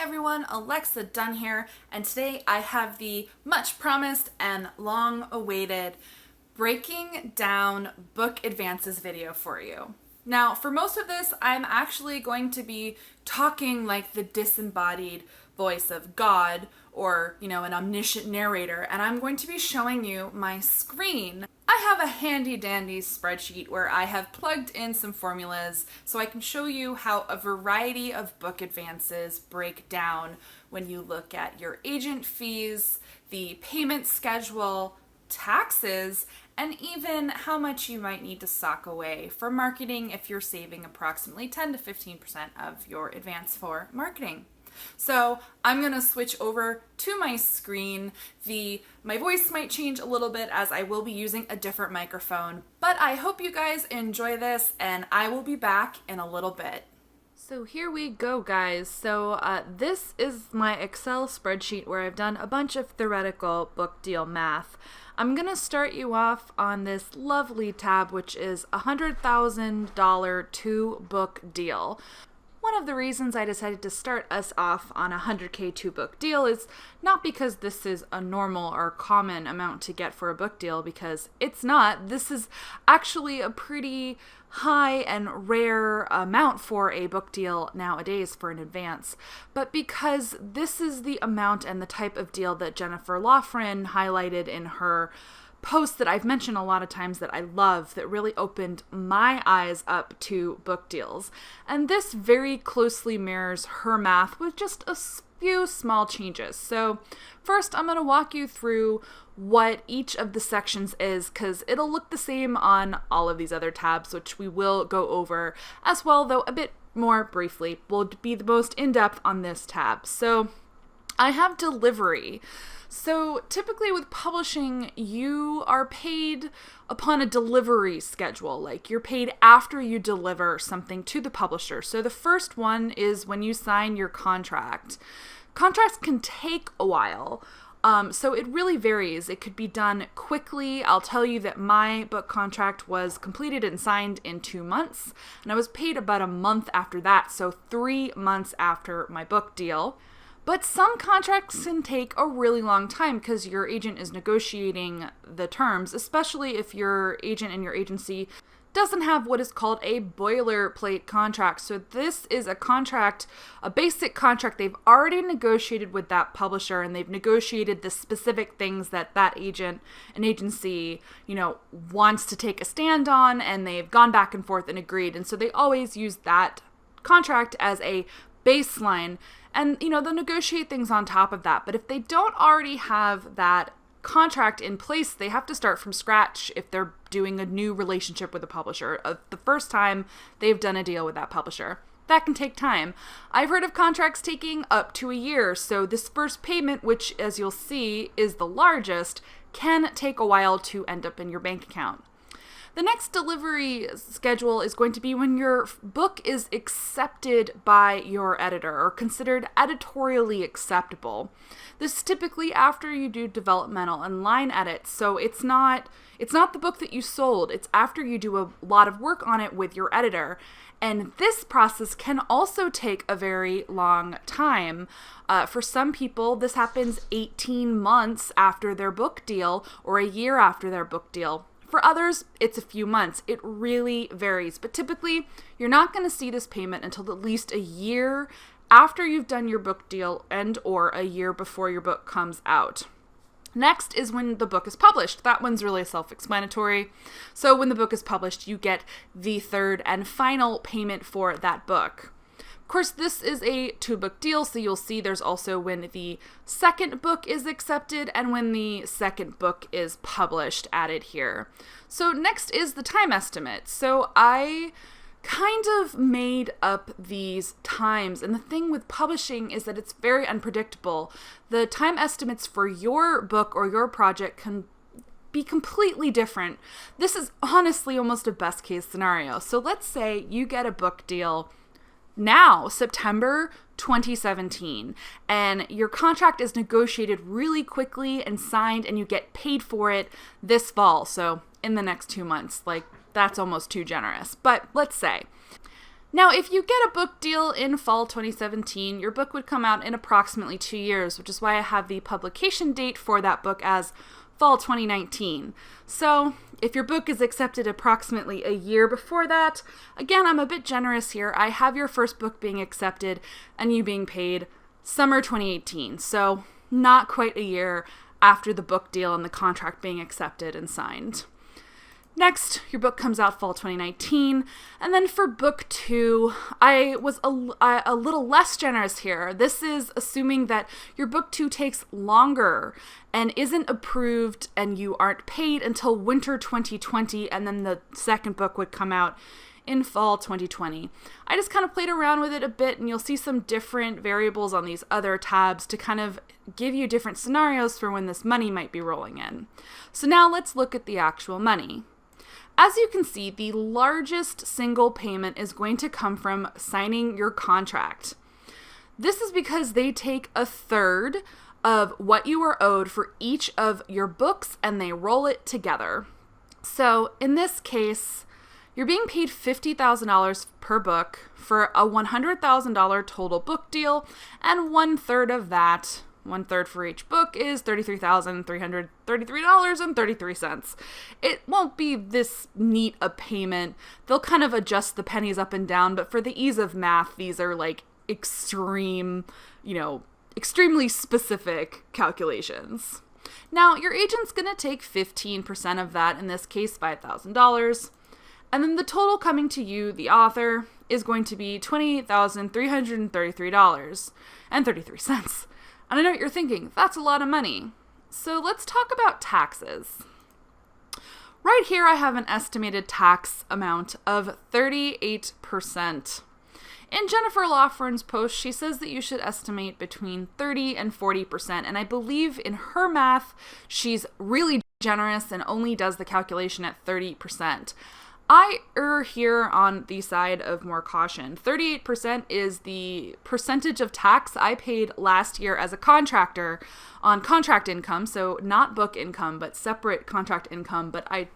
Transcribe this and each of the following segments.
everyone, Alexa Donne here, and today I have the much promised and long awaited breaking down book advances video for you. Now, for most of this, I'm actually going to be talking like the disembodied voice of God or, an omniscient narrator, and I'm going to be showing you my screen. I have a handy dandy spreadsheet where I have plugged in some formulas so I can show you how a variety of book advances break down when you look at your agent fees, the payment schedule, taxes, and even how much you might need to sock away for marketing if you're saving approximately 10 to 15% of your advance for marketing. So I'm going to switch over to my screen. My voice might change a little bit as I will be using a different microphone, but I hope you guys enjoy this and I will be back in a little bit. So here we go, guys. So this is my Excel spreadsheet where I've done a bunch of theoretical book deal math. I'm going to start you off on this lovely tab, which is a $100,000 two-book deal. One of the reasons I decided to start us off on a 100K two-book deal is not because this is a normal or common amount to get for a book deal, because it's not. This is actually a pretty high and rare amount for a book deal nowadays for an advance, but because this is the amount and the type of deal that Jennifer Loughran highlighted in her post that I've mentioned a lot of times that I love, that really opened my eyes up to book deals. And this very closely mirrors her math with just a few small changes. So first, I'm going to walk you through what each of the sections is, because it'll look the same on all of these other tabs, which we will go over as well, though a bit more briefly. We'll be the most in-depth on this tab. So I have delivery. So typically with publishing, you are paid upon a delivery schedule, like you're paid after you deliver something to the publisher. So the first one is when you sign your contract. Contracts can take a while, so it really varies. It could be done quickly. I'll tell you that my book contract was completed and signed in 2 months, and I was paid about a month after that, so 3 months after my book deal. But some contracts can take a really long time because your agent is negotiating the terms, especially if your agent and your agency doesn't have what is called a boilerplate contract. So this is a contract, a basic contract they've already negotiated with that publisher, and they've negotiated the specific things that agent and agency, wants to take a stand on, and they've gone back and forth and agreed. And so they always use that contract as a baseline. And, they'll negotiate things on top of that. But if they don't already have that contract in place, they have to start from scratch if they're doing a new relationship with a publisher, the first time they've done a deal with that publisher. That can take time. I've heard of contracts taking up to a year. So this first payment, which, as you'll see, is the largest, can take a while to end up in your bank account. The next delivery schedule is going to be when your book is accepted by your editor or considered editorially acceptable. This is typically after you do developmental and line edits. So it's not the book that you sold. It's after you do a lot of work on it with your editor. And this process can also take a very long time. For some people, this happens 18 months after their book deal or a year after their book deal. For others, it's a few months. It really varies. But typically, you're not going to see this payment until at least a year after you've done your book deal and or a year before your book comes out. Next is when the book is published. That one's really self-explanatory. So when the book is published, you get the third and final payment for that book. Of course, this is a two-book deal, so you'll see there's also when the second book is accepted and when the second book is published added here. So next is the time estimate. So I kind of made up these times, and the thing with publishing is that it's very unpredictable. The time estimates for your book or your project can be completely different. This is honestly almost a best-case scenario. So let's say you get a book deal now, September 2017, and your contract is negotiated really quickly and signed, and you get paid for it this fall, so in the next 2 months. That's almost too generous, but let's say. Now, if you get a book deal in fall 2017, your book would come out in approximately 2 years, which is why I have the publication date for that book as fall 2019. So if your book is accepted approximately a year before that, again, I'm a bit generous here. I have your first book being accepted and you being paid summer 2018. So not quite a year after the book deal and the contract being accepted and signed. Next, your book comes out fall 2019, and then for book 2, I was a little less generous here. This is assuming that your book 2 takes longer and isn't approved and you aren't paid until winter 2020, and then the second book would come out in fall 2020. I just kind of played around with it a bit, and you'll see some different variables on these other tabs to kind of give you different scenarios for when this money might be rolling in. So now let's look at the actual money. As you can see, the largest single payment is going to come from signing your contract. This is because they take a third of what you are owed for each of your books and they roll it together. So in this case, you're being paid $50,000 per book for a $100,000 total book deal, and 1/3 of that, 1/3 for each book, is $33,333.33. It won't be this neat a payment. They'll kind of adjust the pennies up and down, but for the ease of math, these are like extremely specific calculations. Now, your agent's going to take 15% of that, in this case, $5,000. And then the total coming to you, the author, is going to be $28,333.33. And I know what you're thinking, that's a lot of money. So let's talk about taxes. Right here I have an estimated tax amount of 38%. In Jennifer Lawfern's post, she says that you should estimate between 30 and 40%. And I believe in her math, she's really generous and only does the calculation at 30%. I err here on the side of more caution. 38% is the percentage of tax I paid last year as a contractor on contract income, so not book income, but separate contract income. But I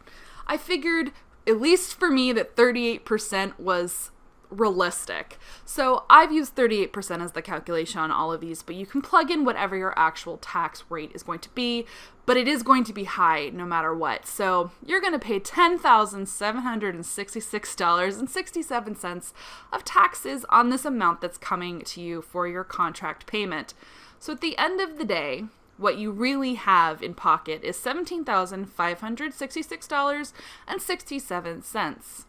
figured, at least for me, that 38% was realistic. So I've used 38% as the calculation on all of these, but you can plug in whatever your actual tax rate is going to be, but it is going to be high no matter what. So you're going to pay $10,766.67 of taxes on this amount that's coming to you for your contract payment. So at the end of the day, what you really have in pocket is $17,566.67.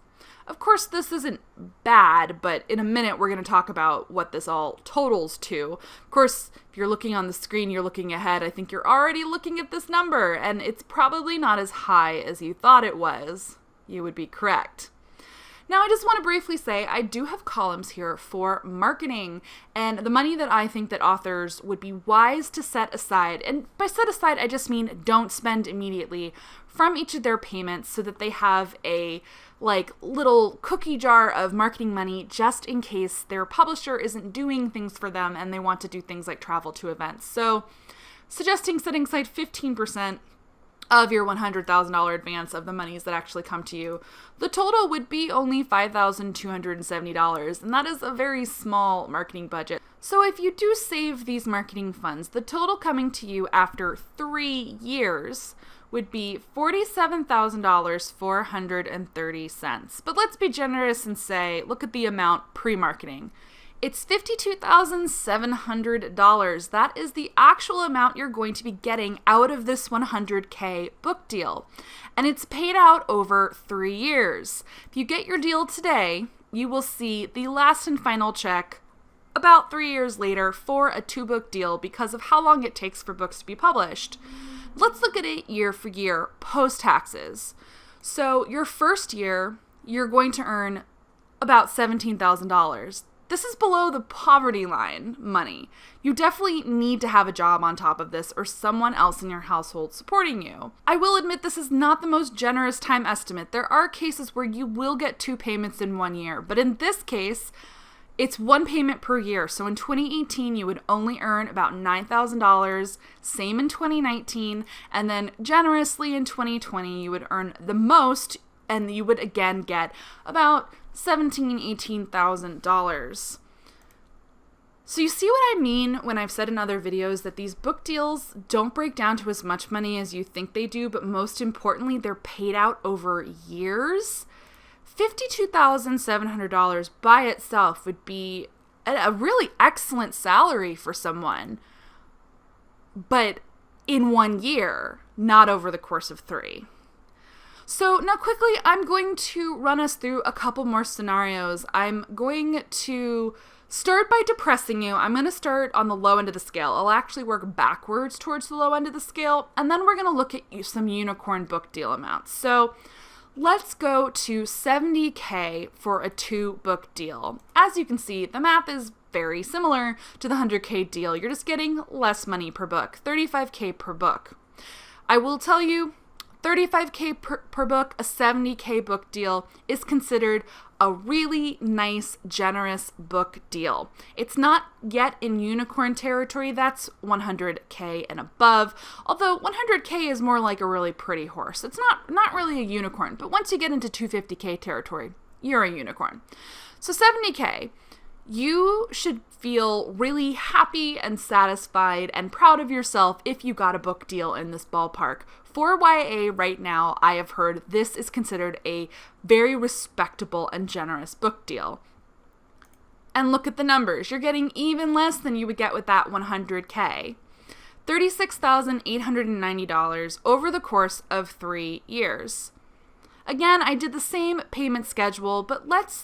Of course, this isn't bad, but in a minute we're going to talk about what this all totals to. Of course, if you're looking on the screen, you're looking ahead. I think you're already looking at this number, and it's probably not as high as you thought it was. You would be correct. Now, I just want to briefly say I do have columns here for marketing and the money that I think that authors would be wise to set aside. And by set aside, I just mean don't spend immediately from each of their payments so that they have a little cookie jar of marketing money just in case their publisher isn't doing things for them and they want to do things like travel to events. So suggesting setting aside 15% of your $100,000 advance of the monies that actually come to you. The total would be only $5,270, and that is a very small marketing budget. So if you do save these marketing funds, the total coming to you after 3 years would be $47,430. But let's be generous and say, look at the amount pre-marketing. It's $52,700. That is the actual amount you're going to be getting out of this $100K book deal. And it's paid out over 3 years. If you get your deal today, you will see the last and final check about 3 years later for a 2-book deal because of how long it takes for books to be published. Let's look at it year for year, post-taxes. So your first year, you're going to earn about $17,000. This is below the poverty line money. You definitely need to have a job on top of this or someone else in your household supporting you. I will admit this is not the most generous time estimate. There are cases where you will get 2 payments in 1 year, but in this case, it's 1 payment per year. So in 2018, you would only earn about $9,000, same in 2019, and then generously in 2020, you would earn the most, and you would again get about $17,000, $18,000. So you see what I mean when I've said in other videos that these book deals don't break down to as much money as you think they do, but most importantly, they're paid out over years? $52,700 by itself would be a really excellent salary for someone, but in 1 year, not over the course of 3. So now quickly, I'm going to run us through a couple more scenarios. I'm going to start by depressing you. I'm going to start on the low end of the scale. I'll actually work backwards towards the low end of the scale, and then we're going to look at some unicorn book deal amounts. So let's go to $70K for a 2-book deal. As you can see, the math is very similar to the $100K deal. You're just getting less money per book, $35K per book. I will tell you, $35K per book, a $70K book deal is considered a really nice, generous book deal. It's not yet in unicorn territory. That's $100K and above, although $100K is more like a really pretty horse. It's not really a unicorn, but once you get into $250K territory, you're a unicorn. So $70K, you should feel really happy and satisfied and proud of yourself if you got a book deal in this ballpark. For YA right now, I have heard this is considered a very respectable and generous book deal. And look at the numbers. You're getting even less than you would get with that $100K. $36,890 over the course of 3 years. Again, I did the same payment schedule, but let's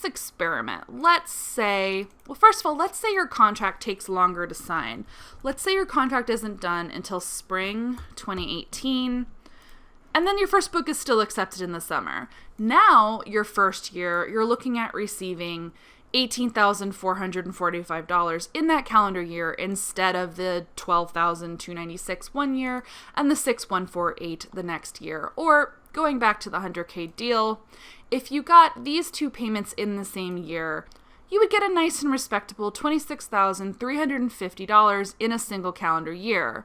experiment. Let's say your contract takes longer to sign. Let's say your contract isn't done until spring 2018, and then your first book is still accepted in the summer. Now, your first year, you're looking at receiving $18,445 in that calendar year instead of the $12,296 one year and the $6,148 the next year. Or going back to the $100K deal, if you got these 2 payments in the same year, you would get a nice and respectable $26,350 in a single calendar year.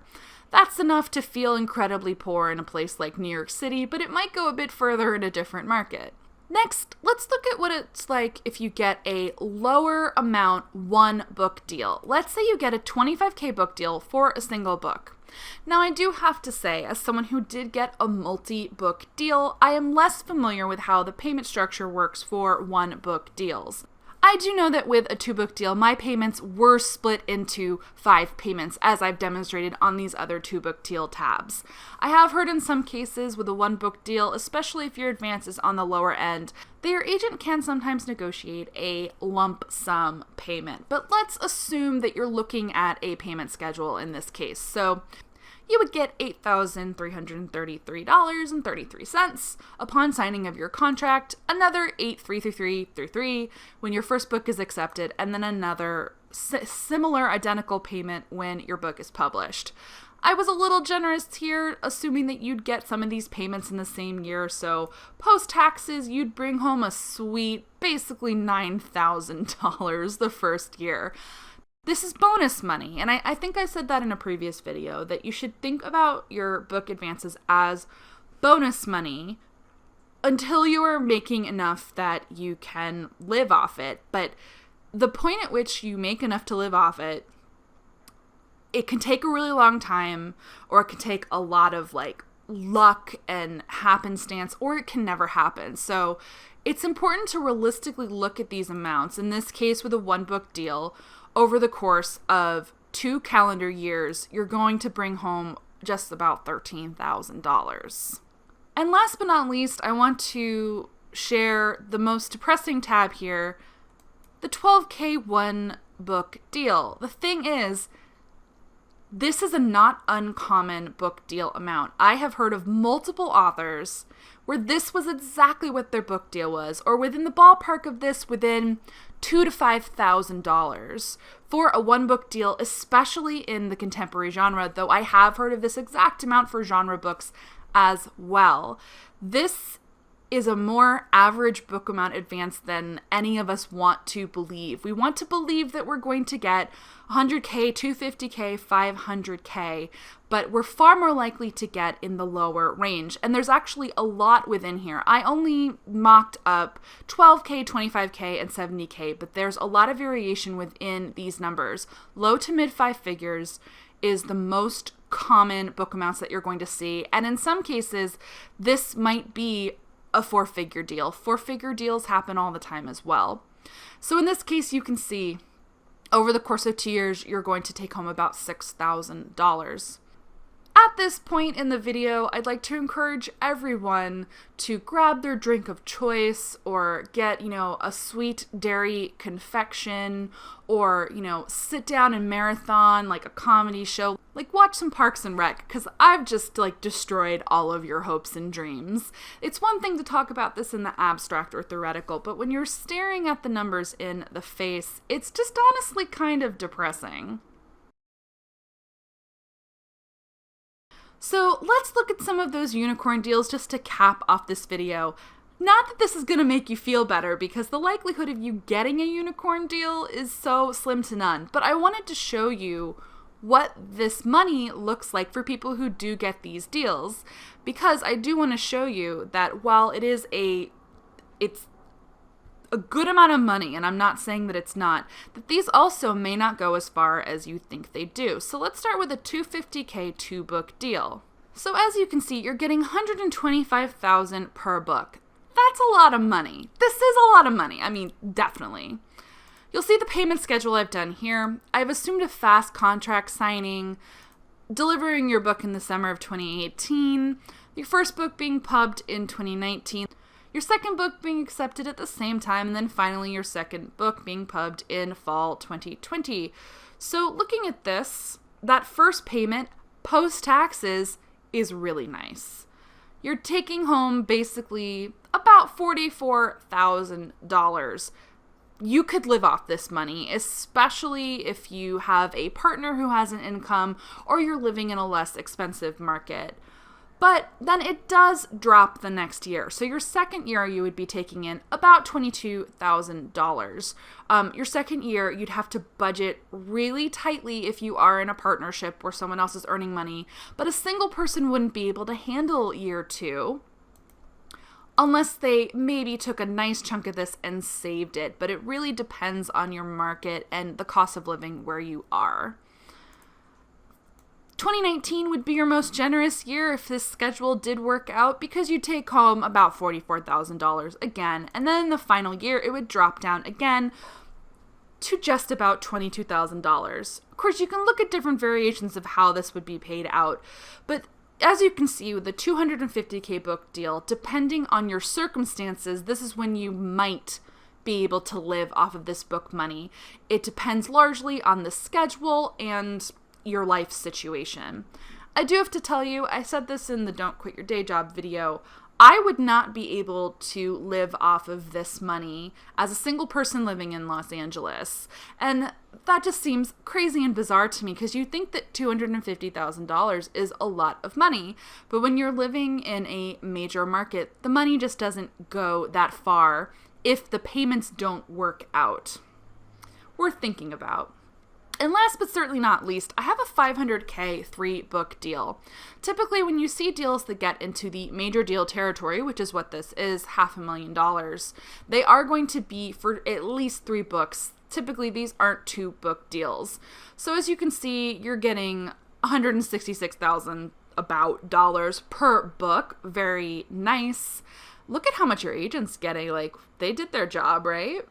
That's enough to feel incredibly poor in a place like New York City, but it might go a bit further in a different market. Next, let's look at what it's like if you get a lower amount 1-book deal. Let's say you get a $25K book deal for a single book. Now, I do have to say, as someone who did get a multi-book deal, I am less familiar with how the payment structure works for 1-book deals. I do know that with a 2-book deal, my payments were split into 5 payments, as I've demonstrated on these other 2-book deal tabs. I have heard in some cases with a 1-book deal, especially if your advance is on the lower end, that your agent can sometimes negotiate a lump sum payment. But let's assume that you're looking at a payment schedule in this case. So you would get $8,333.33 upon signing of your contract, another $8,333 when your first book is accepted, and then another similar identical payment when your book is published. I was a little generous here, assuming that you'd get some of these payments in the same year, so post-taxes, you'd bring home a sweet, basically $9,000 the first year. This is bonus money, and I think I said that in a previous video, that you should think about your book advances as bonus money until you are making enough that you can live off it. But the point at which you make enough to live off it, it can take a really long time, or it can take a lot of luck and happenstance, or it can never happen. So it's important to realistically look at these amounts. In this case, with a 1-book deal, over the course of 2 calendar years, you're going to bring home just about $13,000. And last but not least, I want to share the most depressing tab here, the $12K 1-book deal. The thing is, this is a not uncommon book deal amount. I have heard of multiple authors where this was exactly what their book deal was, or within the ballpark of this, within $2,000 to $5,000 for a 1-book deal, especially in the contemporary genre, though I have heard of this exact amount for genre books as well. This is a more average book amount advance than any of us want to believe. We want to believe that we're going to get 100K, 250K, 500K, but we're far more likely to get in the lower range. And there's actually a lot within here. I only mocked up 12K, 25K, and 70K, but there's a lot of variation within these numbers. Low to mid 5 figures is the most common book amounts that you're going to see. And in some cases, this might be a 4-figure deal. 4-figure deals happen all the time as well. So in this case, you can see over the course of 2 years, you're going to take home about $6,000. At this point in the video, I'd like to encourage everyone to grab their drink of choice or get, a sweet dairy confection or, sit down and marathon like a comedy show. Like watch some Parks and Rec, because I've just destroyed all of your hopes and dreams. It's one thing to talk about this in the abstract or theoretical, but when you're staring at the numbers in the face, it's just honestly kind of depressing. So let's look at some of those unicorn deals just to cap off this video. Not that this is going to make you feel better, because the likelihood of you getting a unicorn deal is so slim to none, but I wanted to show you what this money looks like for people who do get these deals, because I do want to show you that while it's a good amount of money, and I'm not saying that it's not, that these also may not go as far as you think they do. So let's start with a 250K 2-book deal. So as you can see, you're getting $125,000 per book. That's a lot of money. This is a lot of money. I mean, definitely. You'll see the payment schedule I've done here. I've assumed a fast contract signing, delivering your book in the summer of 2018, your first book being pubbed in 2019, your second book being accepted at the same time, and then finally your second book being pubbed in fall 2020. So looking at this, that first payment post-taxes is really nice. You're taking home basically about $44,000. You could live off this money, especially if you have a partner who has an income or you're living in a less expensive market. But then it does drop the next year. So your second year, you would be taking in about $22,000. Your second year, you'd have to budget really tightly if you are in a partnership where someone else is earning money. But a single person wouldn't be able to handle year 2 unless they maybe took a nice chunk of this and saved it. But it really depends on your market and the cost of living where you are. 2019 would be your most generous year if this schedule did work out, because you take home about $44,000 again, and then in the final year it would drop down again to just about $22,000. Of course, you can look at different variations of how this would be paid out, but as you can see with the 250K book deal, depending on your circumstances, this is when you might be able to live off of this book money. It depends largely on the schedule and your life situation. I do have to tell you, I said this in the Don't Quit Your Day Job video, I would not be able to live off of this money as a single person living in Los Angeles. And that just seems crazy and bizarre to me, because you think that $250,000 is a lot of money. But when you're living in a major market, the money just doesn't go that far if the payments don't work out. Worth thinking about. And last but certainly not least, I have a 500K 3-book deal. Typically, when you see deals that get into the major deal territory, which is what this is, $500,000, they are going to be for at least 3 books. Typically, these aren't 2-book deals. So as you can see, you're getting $166,000 about dollars per book. Very nice. Look at how much your agent's getting. They did their job, right?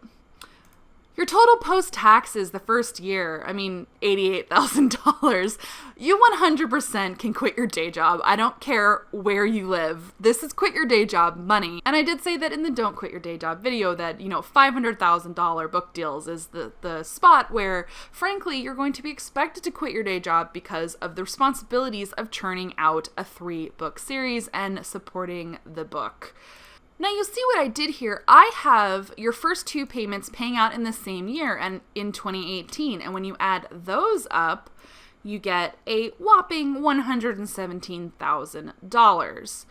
Your total post-taxes the first year, $88,000. You 100% can quit your day job. I don't care where you live. This is quit your day job money. And I did say that in the Don't Quit Your Day Job video that, $500,000 book deals is the spot where, frankly, you're going to be expected to quit your day job because of the responsibilities of churning out a 3-book series and supporting the book. Now you'll see what I did here. I have your first 2 payments paying out in the same year and in 2018. And when you add those up, you get a whopping $117,000.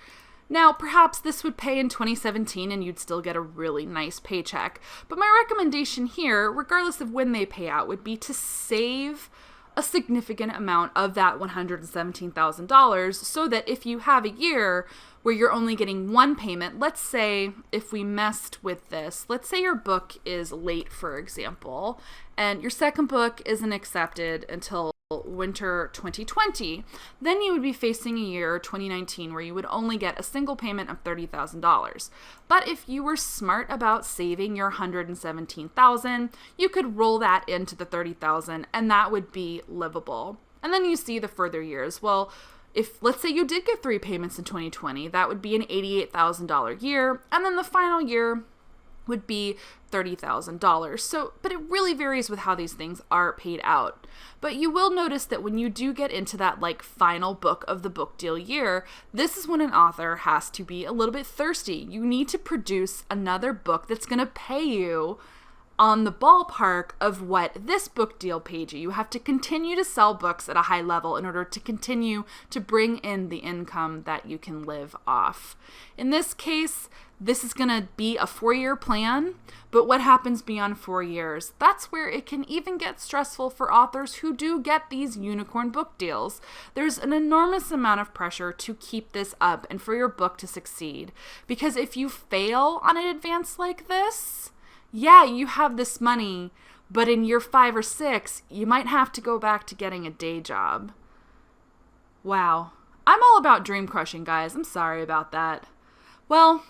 Now, perhaps this would pay in 2017 and you'd still get a really nice paycheck. But my recommendation here, regardless of when they pay out, would be to save a significant amount of that $117,000 so that if you have a year where you're only getting one payment, let's say if we messed with this, let's say your book is late, for example, and your second book isn't accepted until winter 2020, then you would be facing a year, 2019, where you would only get a single payment of $30,000. But if you were smart about saving your $117,000, you could roll that into the $30,000 and that would be livable. And then you see the further years. Well, if let's say you did get 3 payments in 2020, that would be an $88,000 year, and then the final year would be $30,000. So, but it really varies with how these things are paid out. But you will notice that when you do get into that like final book of the book deal year, this is when an author has to be a little bit thirsty. You need to produce another book that's going to pay you on the ballpark of what this book deal paid you. You have to continue to sell books at a high level in order to continue to bring in the income that you can live off. In this case, this is going to be a 4-year plan, but what happens beyond 4 years? That's where it can even get stressful for authors who do get these unicorn book deals. There's an enormous amount of pressure to keep this up and for your book to succeed. Because if you fail on an advance like this, yeah, you have this money, but in year 5 or 6, you might have to go back to getting a day job. Wow. I'm all about dream crushing, guys. I'm sorry about that. Well,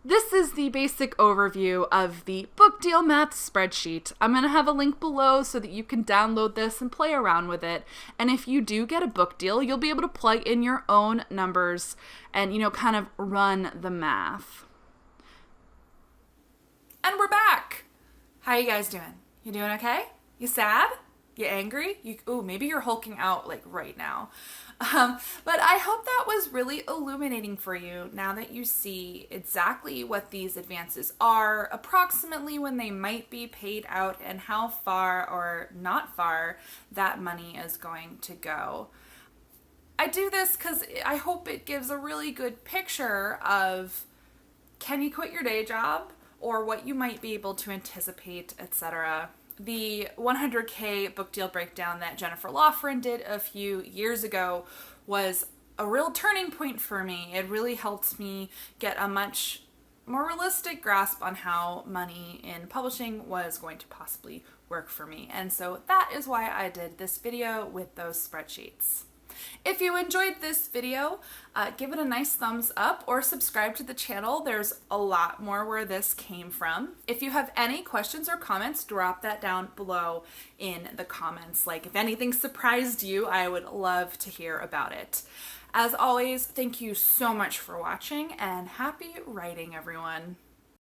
this is the basic overview of the book deal math spreadsheet. I'm going to have a link below so that you can download this and play around with it. And if you do get a book deal, you'll be able to plug in your own numbers and, kind of run the math. And we're back. How you guys doing? You doing okay? You sad? You angry? Maybe you're hulking out like right now. But I hope that was really illuminating for you now that you see exactly what these advances are, approximately when they might be paid out, and how far or not far that money is going to go. I do this because I hope it gives a really good picture of, can you quit your day job, or what you might be able to anticipate, etc. The 100K book deal breakdown that Jennifer Lofgren did a few years ago was a real turning point for me. It really helped me get a much more realistic grasp on how money in publishing was going to possibly work for me. And so that is why I did this video with those spreadsheets. If you enjoyed this video, give it a nice thumbs up or subscribe to the channel. There's a lot more where this came from. If you have any questions or comments, drop that down below in the comments. Like if anything surprised you, I would love to hear about it. As always, thank you so much for watching and happy writing, everyone.